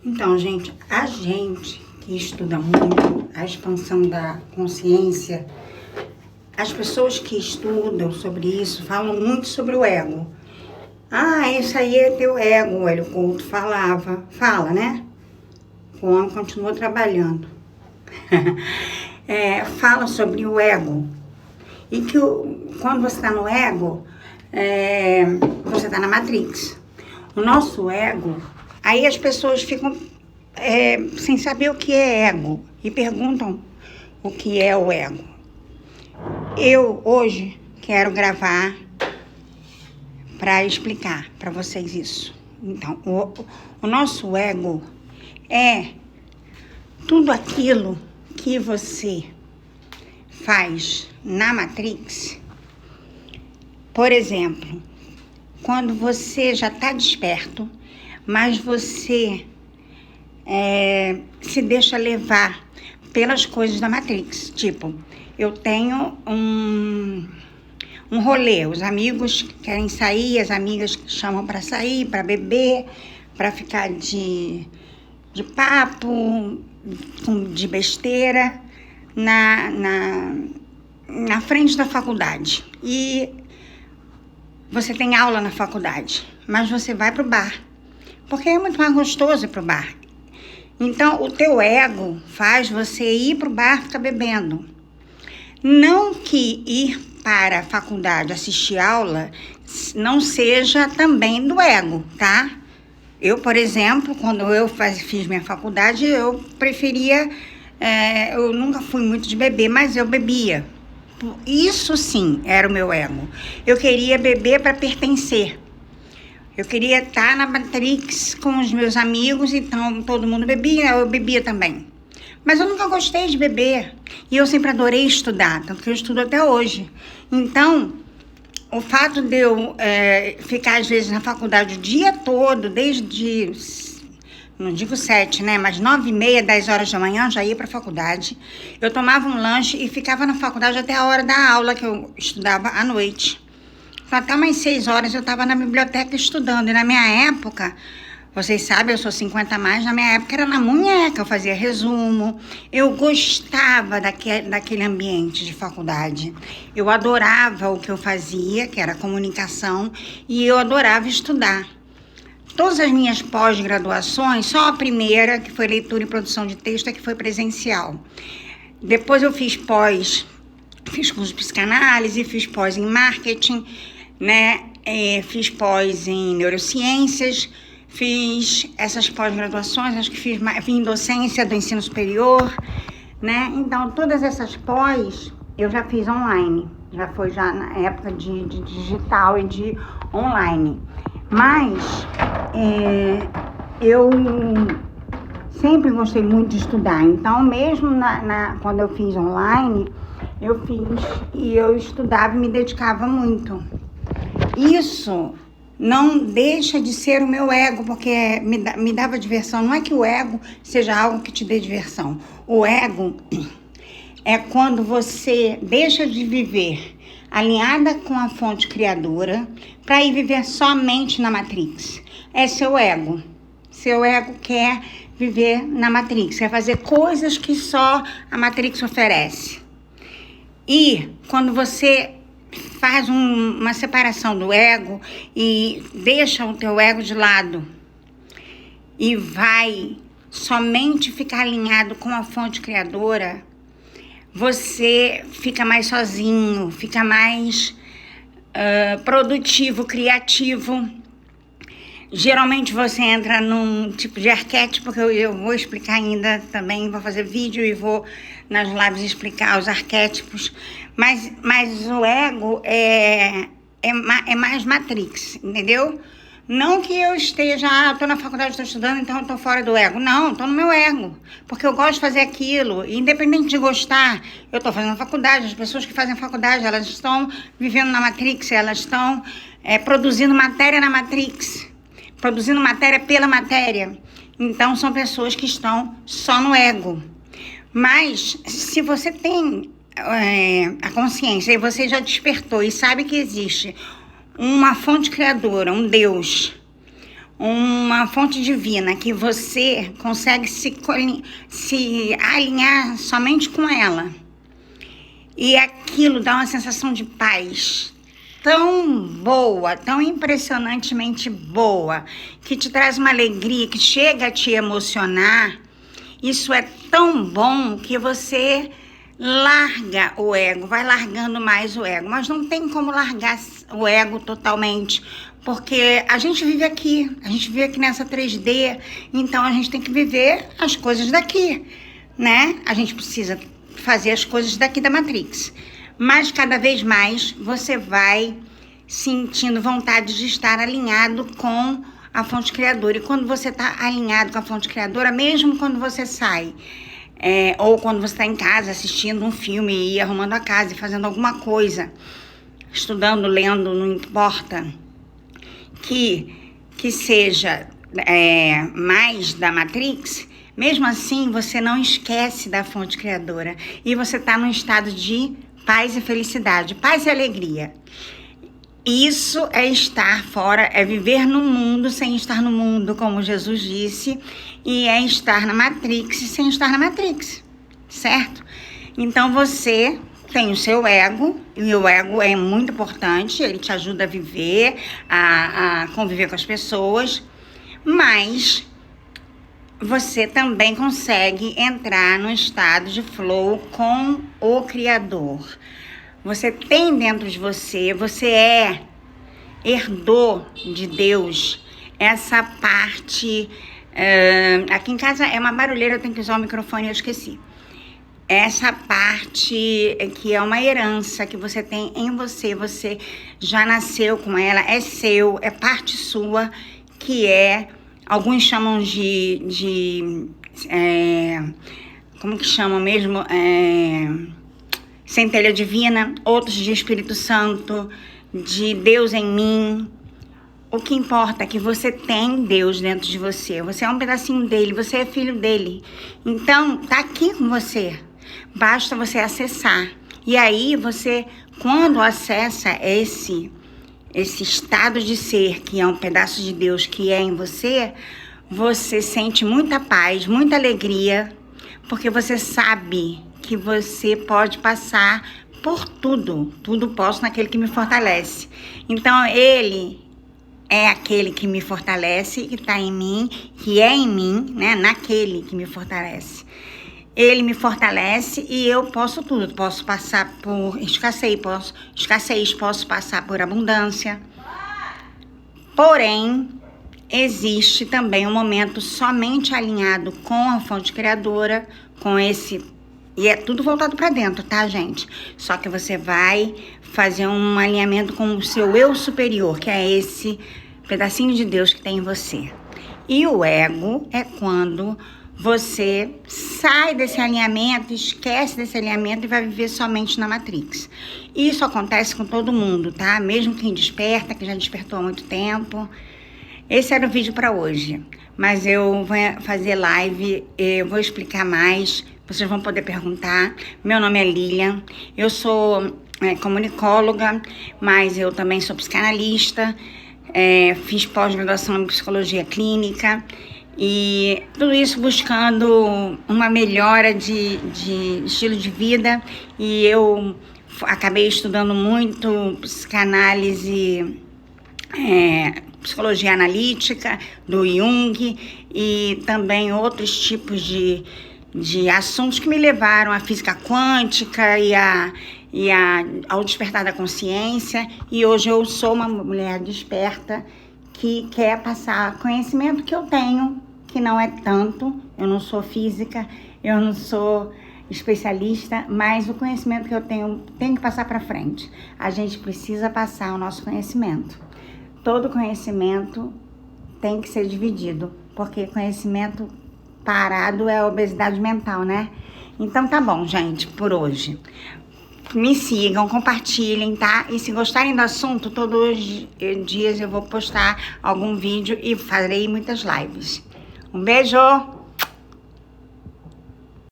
Então, gente, a gente que estuda muito a expansão da consciência, as pessoas que estudam sobre isso falam muito sobre o ego. Ah, isso aí é teu ego, o Hélio Couto fala, né? O homem continua trabalhando. Fala sobre o ego. E que quando você está no ego, você está na Matrix. O nosso ego, aí as pessoas ficam sem saber o que é ego e perguntam o que é o ego. Eu hoje quero gravar para explicar para vocês isso. Então, o nosso ego é tudo aquilo que você faz na Matrix. Por exemplo, quando você já está desperto, mas você se deixa levar pelas coisas da Matrix. Tipo, eu tenho um rolê, os amigos querem sair, as amigas chamam para sair, para beber, para ficar de papo, de besteira, na frente da faculdade. E você tem aula na faculdade, mas você vai pro bar, porque é muito mais gostoso ir pro bar. Então, o teu ego faz você ir pro bar ficar bebendo. Não que ir para a faculdade assistir aula não seja também do ego, tá? Eu, por exemplo, quando eu fiz minha faculdade, eu preferia... eu nunca fui muito de beber, mas eu bebia. Isso sim era o meu ego. Eu queria beber para pertencer. Eu queria estar na Matrix com os meus amigos, então todo mundo bebia, eu bebia também. Mas eu nunca gostei de beber. E eu sempre adorei estudar, tanto que eu estudo até hoje. Então, o fato de eu ficar, às vezes, na faculdade o dia todo, desde, não digo 7, né? Mas 9h30, 10 horas da manhã, eu já ia para a faculdade. Eu tomava um lanche e ficava na faculdade até a hora da aula, que eu estudava à noite. Então, até umas 6 horas eu estava na biblioteca estudando. E na minha época... Vocês sabem, eu sou 50 a mais, na minha época era na munheca, eu fazia resumo, eu gostava daquele ambiente de faculdade. Eu adorava o que eu fazia, que era comunicação, e eu adorava estudar. Todas as minhas pós-graduações, só a primeira, que foi leitura e produção de texto, é que foi presencial. Depois eu fiz curso de psicanálise, fiz pós em marketing, né? Fiz pós em neurociências, fiz essas pós-graduações, acho que fiz em docência do ensino superior, né? Então, todas essas pós eu já fiz online, já foi na época de digital e de online. Mas eu sempre gostei muito de estudar, então mesmo quando eu fiz online, eu fiz e eu estudava e me dedicava muito. Isso não deixa de ser o meu ego, porque me dava diversão. Não é que o ego seja algo que te dê diversão. O ego é quando você deixa de viver alinhada com a fonte criadora para ir viver somente na Matrix. É seu ego. Seu ego quer viver na Matrix, quer fazer coisas que só a Matrix oferece. E quando você faz uma separação do ego e deixa o teu ego de lado e vai somente ficar alinhado com a fonte criadora, você fica mais sozinho, fica mais produtivo, criativo. Geralmente você entra num tipo de arquétipo, que eu vou explicar ainda também, vou fazer vídeo e vou nas lives explicar os arquétipos, mas o ego é mais Matrix, entendeu? Não que eu esteja, estou na faculdade, estou estudando, então eu estou fora do ego. Não, estou no meu ego, porque eu gosto de fazer aquilo. E independente de gostar, eu estou fazendo faculdade, as pessoas que fazem faculdade, elas estão vivendo na Matrix, elas estão produzindo matéria na Matrix, produzindo matéria pela matéria. Então, são pessoas que estão só no ego. Mas, se você tem a consciência e você já despertou e sabe que existe uma fonte criadora, um Deus, uma fonte divina que você consegue se alinhar somente com ela. E aquilo dá uma sensação de paz tão boa, tão impressionantemente boa, que te traz uma alegria, que chega a te emocionar. Isso é tão bom que você larga o ego, vai largando mais o ego. Mas não tem como largar o ego totalmente, porque a gente vive aqui nessa 3D, então a gente tem que viver as coisas daqui, né? A gente precisa fazer as coisas daqui da Matrix. Mas cada vez mais você vai sentindo vontade de estar alinhado com a fonte criadora. E quando você está alinhado com a fonte criadora, mesmo quando você sai, ou quando você está em casa assistindo um filme e arrumando a casa e fazendo alguma coisa, estudando, lendo, não importa, que seja mais da Matrix, mesmo assim você não esquece da fonte criadora e você está num estado de paz e felicidade, paz e alegria. Isso é estar fora, é viver no mundo sem estar no mundo, como Jesus disse, e é estar na Matrix sem estar na Matrix, certo? Então você tem o seu ego, e o ego é muito importante, ele te ajuda a viver, a conviver com as pessoas, mas você também consegue entrar no estado de flow com o Criador. Você tem dentro de você, herdou de Deus essa parte. Aqui em casa é uma barulheira, eu tenho que usar o microfone, eu esqueci. Essa parte que é uma herança que você tem em você, você já nasceu com ela, é seu, é parte sua, que alguns chamam como que chamam mesmo? Centelha divina, outros de Espírito Santo, de Deus em mim. O que importa é que você tem Deus dentro de você. Você é um pedacinho dele, você é filho dele. Então, tá aqui com você. Basta você acessar. E aí, você, quando acessa esse estado de ser, que é um pedaço de Deus que é em você, você sente muita paz, muita alegria, porque você sabe que você pode passar por tudo. Tudo posso naquele que me fortalece. Então, ele é aquele que me fortalece, que está em mim, que é em mim, né? Naquele que me fortalece. Ele me fortalece e eu posso tudo. Posso passar por escassez, posso passar por abundância. Porém, existe também um momento somente alinhado com a fonte criadora, com esse. E é tudo voltado para dentro, tá, gente? Só que você vai fazer um alinhamento com o seu eu superior, que é esse pedacinho de Deus que tem em você. E o ego é quando você sai desse alinhamento, esquece desse alinhamento e vai viver somente na Matrix. Isso acontece com todo mundo, tá? Mesmo quem desperta, que já despertou há muito tempo. Esse era o vídeo para hoje. Mas eu vou fazer live, eu vou explicar mais. Vocês vão poder perguntar. Meu nome é Lilian, eu sou comunicóloga, mas eu também sou psicanalista, fiz pós-graduação em psicologia clínica e tudo isso buscando uma melhora de estilo de vida. E eu acabei estudando muito psicanálise, psicologia analítica, do Jung e também outros tipos de assuntos que me levaram à física quântica ao despertar da consciência. E hoje eu sou uma mulher desperta que quer passar conhecimento que eu tenho, que não é tanto. Eu não sou física, eu não sou especialista, mas o conhecimento que eu tenho tem que passar para frente. A gente precisa passar o nosso conhecimento. Todo conhecimento tem que ser dividido, porque conhecimento parado é obesidade mental, né? Então tá bom, gente, por hoje. Me sigam, compartilhem, tá? E se gostarem do assunto, todos os dias eu vou postar algum vídeo e farei muitas lives. Um beijo!